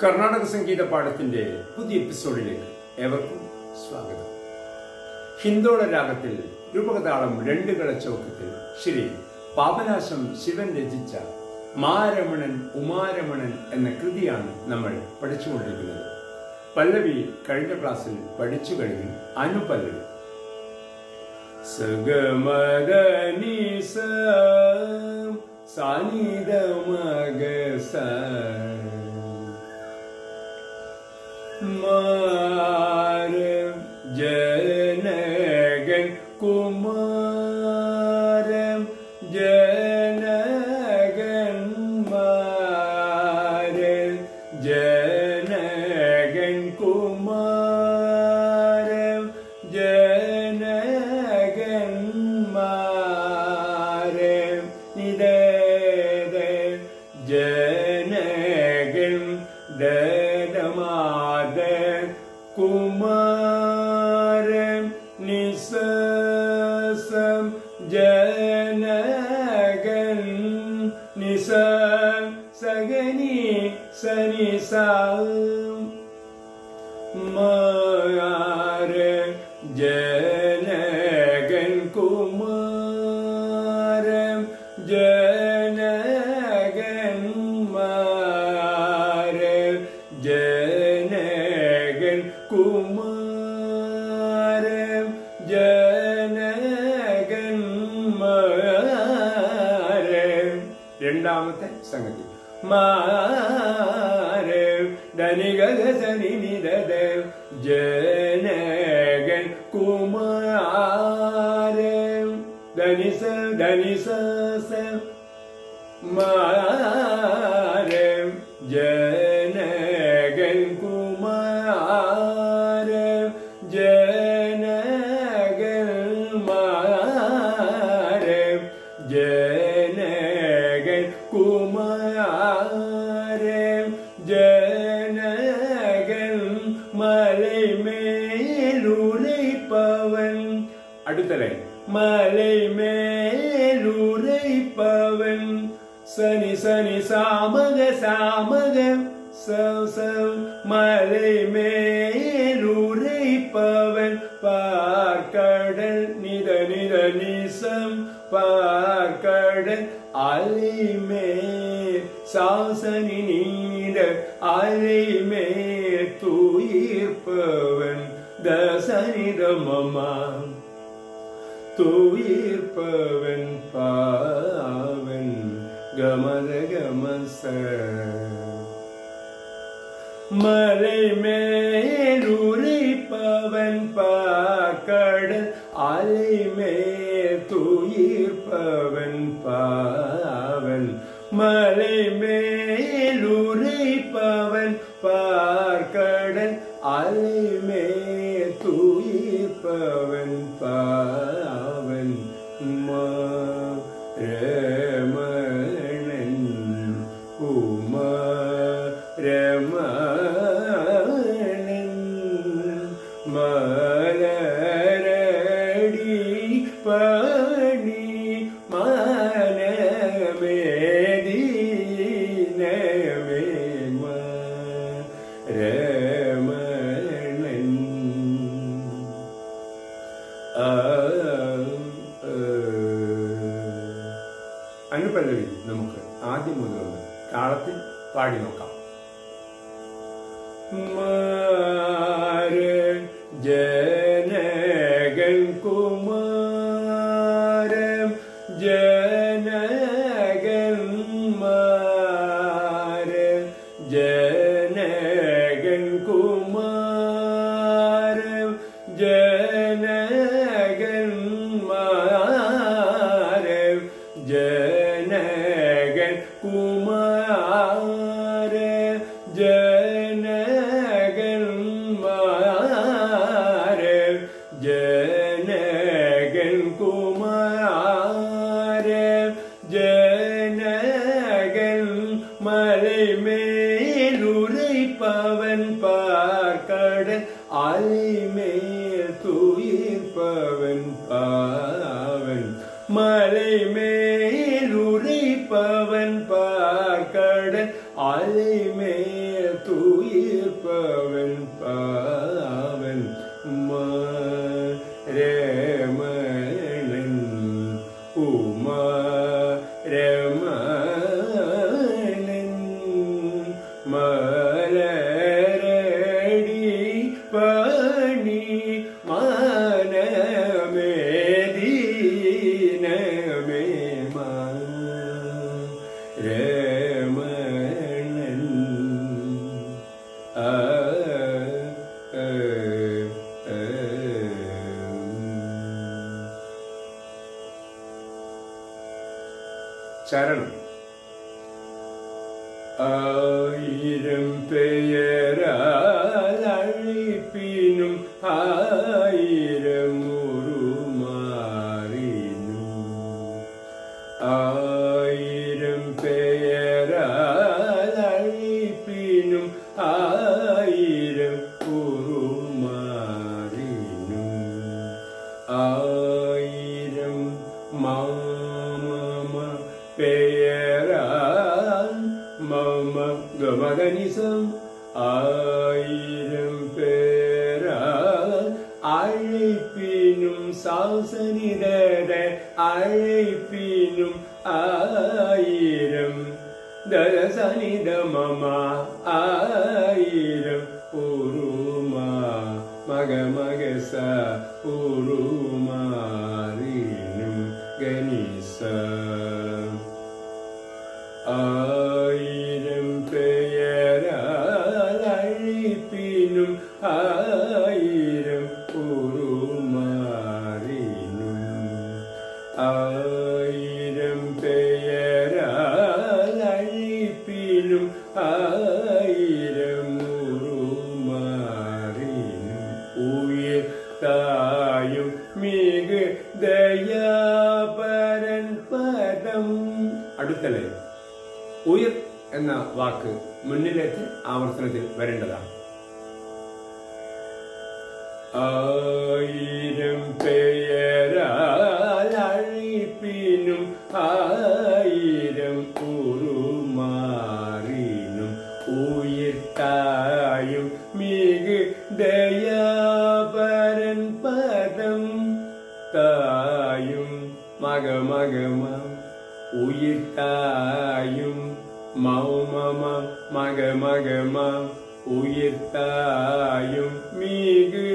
കർണാടക സംഗീത പാഠത്തിന്റെ പുതിയ എപ്പിസോഡിലേക്ക് ഏവർക്കും സ്വാഗതം. ഹിന്ദോള രാഗത്തിൽ രൂപകതാളം 2 കളച്ചൗക്കത്തിൽ ശ്രീ പാപനാശം ശിവൻ രചിച്ച മാരമണൻ ഉമാരമണൻ എന്ന കൃതിയാണ് നമ്മൾ പഠിച്ചുകൊണ്ടിരിക്കുന്നത്. പല്ലവി കഴിഞ്ഞ ക്ലാസ്സിൽ പഠിച്ചു കഴിഞ്ഞു. അനുപല്ലവി സഗമദ നിസ സാനിദ മഗ സ മാരം ജനഗൻ കുമാരം ജനഗൻ മാരം ജനഗൻ കുമാരം ജനഗൻ മാരം നിദദ ജനഗൻ ദദമാദ കുമാരം നിസം ജനഗൻ നിസ സഗനി സനിസ മാര ജനഗൻ കുമാരം ജനഗൻ മാര ജനഗൻ കുമാരം ജനഗൻ മാരം. രണ്ടാമത്തെ സംഗതി മാരം ധനികത സനി നിദ ജനഗൻ കുമാരം ധനിസ ധനിസ മാരം ജനഗൻ കുമാരം ജനഗൻ മാരം ജനഗൻ കുമാരം ജനഗൻ മലൈമേലുരൈപ്പവൻ. അടുത്ത ലൈൻ മലൈമേലുരൈപ്പവൻ സനി സനി സാമഗ സാമഗ മലൈമേലുരൈപ്പവൻ പാർക്കടൽ നിദ നിദ നിസം പാർക്കടൽ അലൈമേൽ സാസനി നീത അലൈമേൽ തുയിർപ്പവൻ ദസനിത മമ തുയിർപ്പവൻ പാവൻ ഗമദ ഗമസ മലൈമേലുരൈപ്പവൻ പാർക്കടൽ അലൈമേൽ തുയിർപ്പവൻ പാവൻ മലൈമേലുരൈപ്പവൻ പാർക്കടൽ അലൈമേൽ തുയിർപ്പവൻ പാവൻ രമണൻ ഉമാരമണൻ മലരടി പണി മാനമേദീനമേ രമണൻ. അനുപല്ലവി നമുക്ക് ആദ്യം മുതൽ താളത്തിൽ പാടി നോക്കാം. മാര ജനഗൻ കുമാരം ജനഗൻ മാരം ജനഗൻ കുമാരം ജനഗൻ മാരം ജനഗൻ കുമാരം ജനഗൻ മാരം ജനഗൻ കുമാരം ജനഗൻ മലൈമേലുരൈപ്പവൻ പാർക്കടൽ അലൈമേൽ തുയിർപ്പവൻ പാവൻ மலைமேலுரைப்பவன் பார்க்கடல் அலைமேல் துயிர்ப்பவன் பாவன் ரமணன் உமா ரமணன் மலரடி பணி மனமே தீனமே ரமணன் சரணம். ஆயிரம் பெயரால் அழைப்பினும் ஆயிரம் உருமாறினும் ஆயிரம் பெயரால் அழைப்பினும் ஆயிரம் உருமாறினும் ஆயிரம் பெயரால் மம கமகனிசம் ஆயிரம் பெயரால் அழைப்பினும் சாசனிதர அழைப்பினும் ஆயிரம் தரசனித மமா ஆயிரம் உருமா மகமகச உருமாறினும் கணிச ஆயிரம் பெயரால் அழைப்பினும் ஆயிரம் உருமாறினும் ஆயிரம் பெயரால் அழைப்பினும் ஆயிரம் உருமாறினும் உயிர் தாயும் மிகு தயாபரன் பதம். അടുത്തല്ലേ ഉയർ എന്ന വാക്ക് മുന്നിലേക്ക് ആവർത്തനത്തിൽ വരേണ്ടതാണ്. ആയിരം പെയരാൽ അഴിപ്പിനും ആയിരം ഉരുമാറിനും ഉയർത്തായും മിகு ദയാപരൻ പദം തായും മകമകമം உயிர்த்தாயும் மௌமம மகமகம உயிர்த்தாயும் மிகு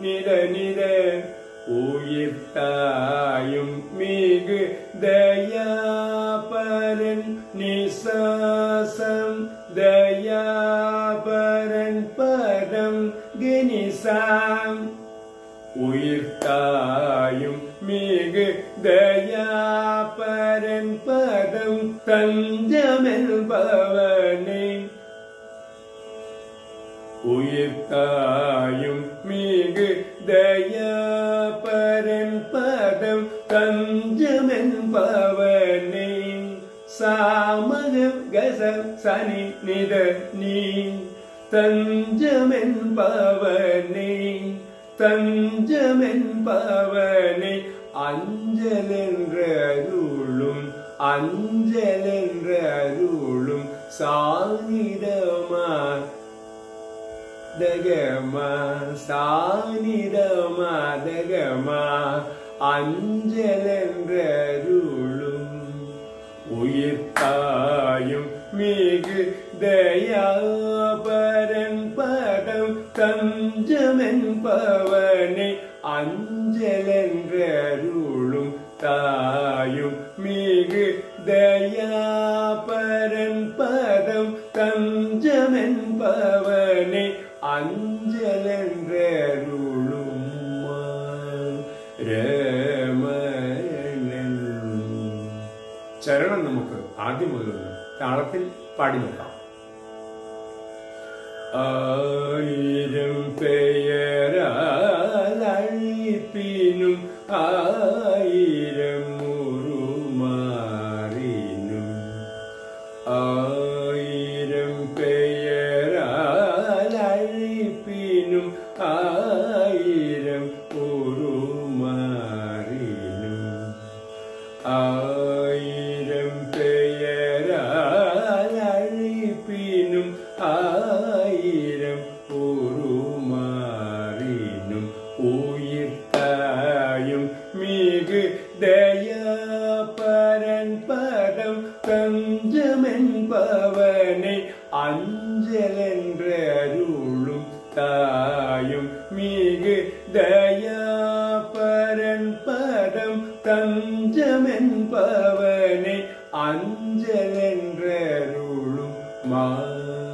நித நித உயிர்த்தாயும் மிகு தயாபரன் நிசாசம் தயாபரன் பதம் கனிசாம் உயிர்த்தாயும் மிகு தயாபரன் பதம் தஞ்சமென்பவனே உயிர்த்தாயும் மிகு தயாபரன் பதம் தஞ்சமென்பவனே சாமகம் கசம் சனி நித நீ தஞ்சமென்பவனே தஞ்சமென்பவனே அஞ்சலென்றருளும் அஞ்சலென்றருளும் சாநிதமா தகமா சாநிதமா தகமா அஞ்சலென்றருளும் உயிர்த்தாயும் மிகு தயாபரன் பதம் தஞ்சமென்பவனே அஞ்சலென்றருளும் தாயும் மிகு தயாபரன் பதம் தஞ்சமென்பவனே அஞ்சலென்றருளும் രമണൻ. ചരണം നമുക്ക് ആദ്യം മുതലൊന്ന് താളത്തിൽ പാടി നോക്കാം. ആയിരം പെയരാൽ അഴിപ്പിനും ആയിരം ഉരുമാറിനും ആയിരം പെയരാൽ അഴിപ്പിനും ആയിരം ഉരുമാറിനും ആയിരം പെയരാൽ അഴിപ്പിനും ஆயிரம் உருமாறினும் உயிர்த்தாயும் மிகு தயாபரன் பதம் தஞ்சமென்பவனை அஞ்சலென்றருளும் தாயும் மிகு தயாபரன் பதம் தஞ்சமென்பவனை அஞ்சலென்றருளும் மாயம